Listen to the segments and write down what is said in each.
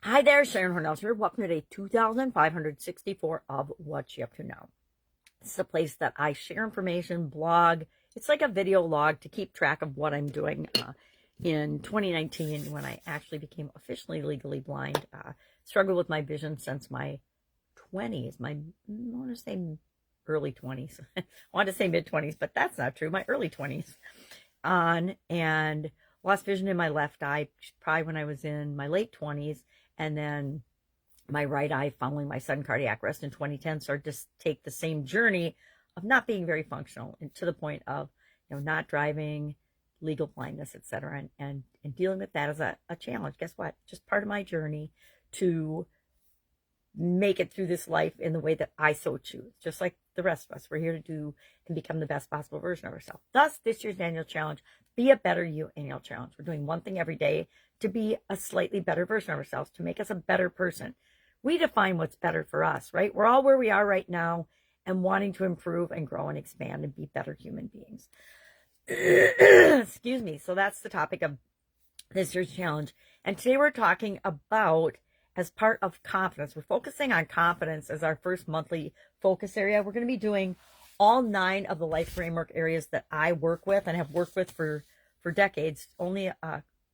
Hi there, Sharon Horne-Ellstrom here. Welcome to day 2564 of What You Up To Now. This is a place that I share information, blog. It's like a video log to keep track of what I'm doing. In 2019, when I actually became officially legally blind, struggled with my vision since my 20s, I want to say early 20s. I wanted to say mid 20s, but that's not true. My early 20s and lost vision in my left eye probably when I was in my late 20s. And then my right eye, following my sudden cardiac arrest in 2010, started to take the same journey of not being very functional, and to the point of, not driving, legal blindness, etc. And dealing with that as a challenge. Guess what? Just part of my journey to make it through this life in the way that I so choose. Just like the rest of us, we're here to do and become the best possible version of ourselves. Thus, this year's annual challenge, Be a Better You annual challenge. We're doing one thing every day to be a slightly better version of ourselves, to make us a better person. We define what's better for us, right? We're all where we are right now and wanting to improve and grow and expand and be better human beings. Excuse me. So that's the topic of this year's challenge. And today we're talking about, as part of confidence, we're focusing on confidence as our first monthly focus area. We're going to be doing all 9 of the life framework areas that I work with and have worked with for decades. Only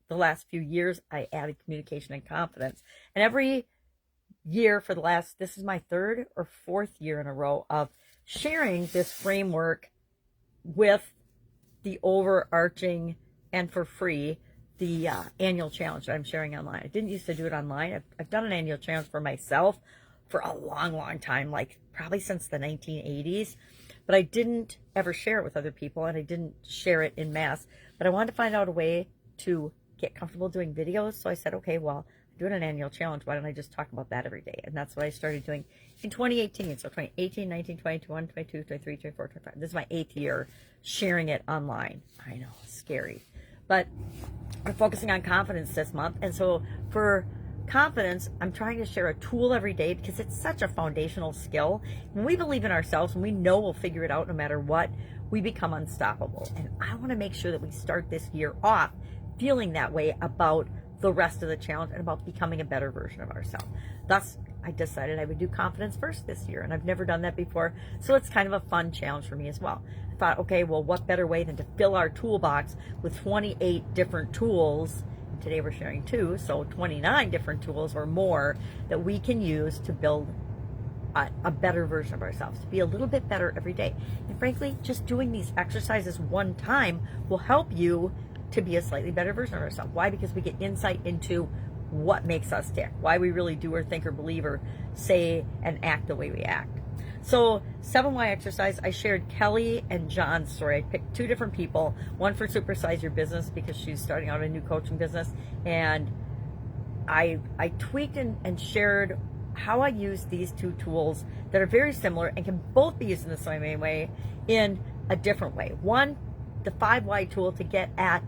the last few years, I added communication and confidence. And every year for the last, this is my 3rd or 4th year in a row of sharing this framework with the overarching and for free, the annual challenge that I'm sharing online. I didn't used to do it online. I've done an annual challenge for myself for a long, long time, like probably since the 1980s. But I didn't ever share it with other people, and I didn't share it in mass. But I wanted to find out a way to get comfortable doing videos. So I said, okay, well, I'm doing an annual challenge. Why don't I just talk about that every day? And that's what I started doing in 2018. So 2018, 19, 20, 21, 22, 23, 24, 25. This is my 8th year sharing it online. I know, scary. But we're focusing on confidence this month. And so for confidence, I'm trying to share a tool every day because it's such a foundational skill. When we believe in ourselves and we know we'll figure it out no matter what, we become unstoppable. And I want to make sure that we start this year off feeling that way about the rest of the challenge and about becoming a better version of ourselves. Thus, I decided I would do confidence first this year, and I've never done that before, so it's kind of a fun challenge for me as well. I thought, okay, well, what better way than to fill our toolbox with 28 different tools. Today we're sharing 2, so 29 different tools or more that we can use to build a better version of ourselves, to be a little bit better every day. And frankly, just doing these exercises one time will help you to be a slightly better version of ourselves. Why? Because we get insight into what makes us tick, why we really do or think or believe or say and act the way we act. So 7Y exercise, I shared Kelly and John's story. I picked 2 different people, one for Supersize Your Business because she's starting out a new coaching business, and I tweaked and shared how I use these 2 tools that are very similar and can both be used in the same way in a different way. One, the 5Y tool to get at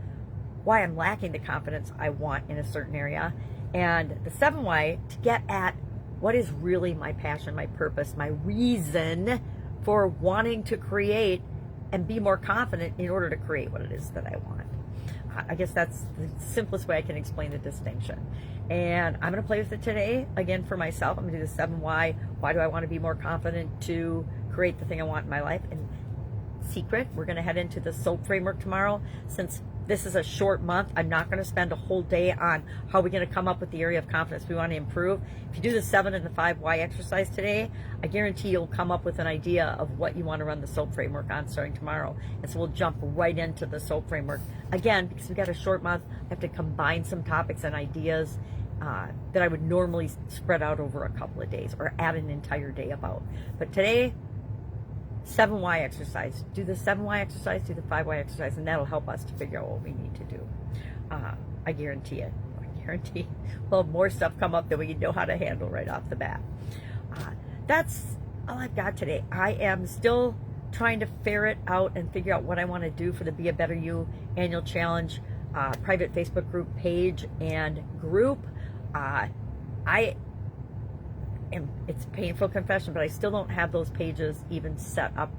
why I'm lacking the confidence I want in a certain area, and the 7Y to get at what is really my passion, my purpose, my reason for wanting to create and be more confident in order to create what it is that I want. I guess that's the simplest way I can explain the distinction. And I'm going to play with it today, again, for myself. I'm going to do the 7Y. Why do I want to be more confident to create the thing I want in my life? And secret, we're going to head into the SOAP framework tomorrow. Since this is a short month, I'm not going to spend a whole day on how we're going to come up with the area of confidence we want to improve. If you do the 7 and the 5Y exercise today, I guarantee you'll come up with an idea of what you want to run the SOAP framework on starting tomorrow. And so we'll jump right into the SOAP framework. Again, because we've got a short month, I have to combine some topics and ideas that I would normally spread out over a couple of days or add an entire day about. But today, 7Y exercise. Do the 7Y exercise, do the 5Y exercise, and that'll help us to figure out what we need to do. I guarantee it. I guarantee we'll have more stuff come up that we know how to handle right off the bat. That's all I've got today. I am still trying to ferret out and figure out what I want to do for the Be a Better You annual challenge private Facebook group page and group. It's a painful confession, but I still don't have those pages even set up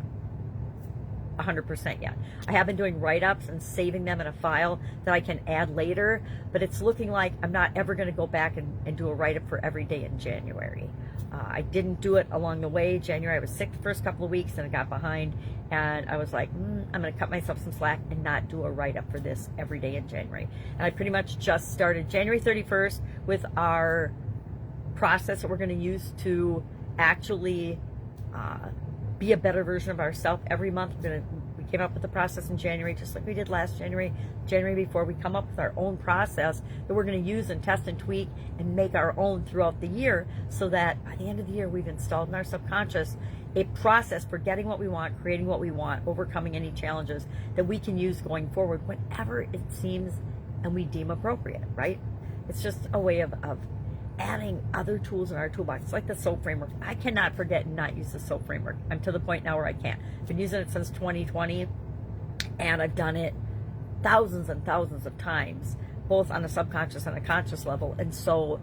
100% yet. I have been doing write-ups and saving them in a file that I can add later, but it's looking like I'm not ever going to go back and do a write-up for every day in January. I didn't do it along the way. January, I was sick the first couple of weeks and I got behind, and I was like, I'm going to cut myself some slack and not do a write-up for this every day in January. And I pretty much just started January 31st with our process that we're going to use to actually be a better version of ourselves every month. We came up with the process in January, just like we did last January before. We come up with our own process that we're going to use and test and tweak and make our own throughout the year, so that by the end of the year we've installed in our subconscious a process for getting what we want, creating what we want, overcoming any challenges that we can use going forward whenever it seems and we deem appropriate, right? It's just a way of adding other tools in our toolbox. It's like the SOAP framework. I cannot forget and not use the SOAP framework. I'm to the point now where I can't. I've been using it since 2020, and I've done it thousands and thousands of times, both on a subconscious and a conscious level. And so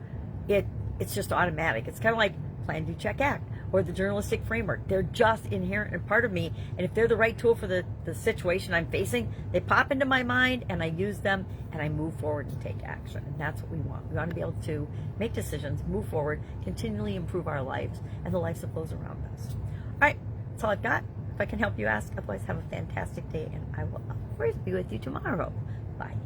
it's just automatic. It's kind of like plan, do, check, act, or the journalistic framework. They're just inherent and part of me. And if they're the right tool for the situation I'm facing, they pop into my mind and I use them and I move forward and take action. And that's what we want. We want to be able to make decisions, move forward, continually improve our lives and the lives of those around us. All right, that's all I've got. If I can help you, ask. Otherwise, have a fantastic day, and I will, of course, be with you tomorrow. Bye.